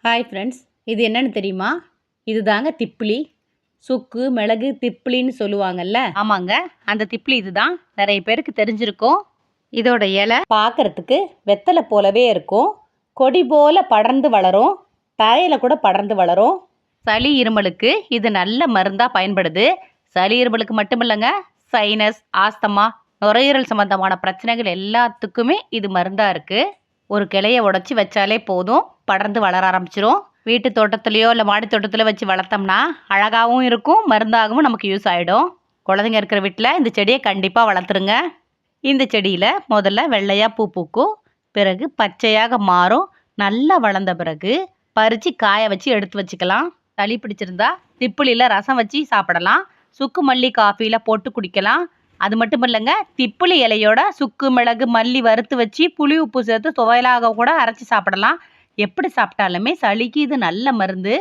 Hi friends, இது என்னன்னு தெரியுமா? இது தாங்க திப்பிலி. சுக்கு மிளகு திப்பிலின்னு சொல்லுவாங்கல்ல. ஆமாங்க, அந்த திப்பிலி இதுதான். நிறைய பேருக்கு தெரிஞ்சிருக்கும். இதோட இலை பார்க்கறதுக்கு வெத்தலை போலவே இருக்கும். கொடி போல படர்ந்து வளரும். தரையில் கூட படர்ந்து வளரும். சளி இருமலுக்கு இது நல்ல மருந்தாக பயன்படுது. சளி இருமலுக்கு மட்டும் இல்லைங்க, சைனஸ், ஆஸ்தமா, நுரையீரல் சம்பந்தமான பிரச்சனைகள் எல்லாத்துக்குமே இது மருந்தாக இருக்குது. ஒரு கிளையை உடச்சி வச்சாலே போதும், படர்ந்து வளர ஆரம்பிச்சிரும். வீட்டு தோட்டத்துலையோ இல்லை மாடி தோட்டத்தில் வச்சு வளர்த்தோம்னா அழகாகவும் இருக்கும், மருந்தாகவும் நமக்கு யூஸ் ஆகிடும். குழந்தைங்க இருக்கிற வீட்டில் இந்த செடியை கண்டிப்பாக வளர்த்துருங்க. இந்த செடியில் முதல்ல வெள்ளையாக பூ பூக்கும், பிறகு பச்சையாக மாறும். நல்லா வளர்ந்த பிறகு பறித்து காய வச்சு எடுத்து வச்சுக்கலாம். சளி பிடிச்சிருந்தா திப்பிலியில் ரசம் வச்சு சாப்பிடலாம். சுக்கு மல்லி காஃபியில் போட்டு குடிக்கலாம். அது மட்டும் இல்லைங்க, திப்பிலி இலையோட சுக்கு மிளகு மல்லி வறுத்து வச்சு புளி உப்பு சேர்த்து துவையலாக கூட அரைச்சி சாப்பிடலாம். எப்படி சாப்பிட்டாலுமே சளிக்கு இது நல்ல மருந்து.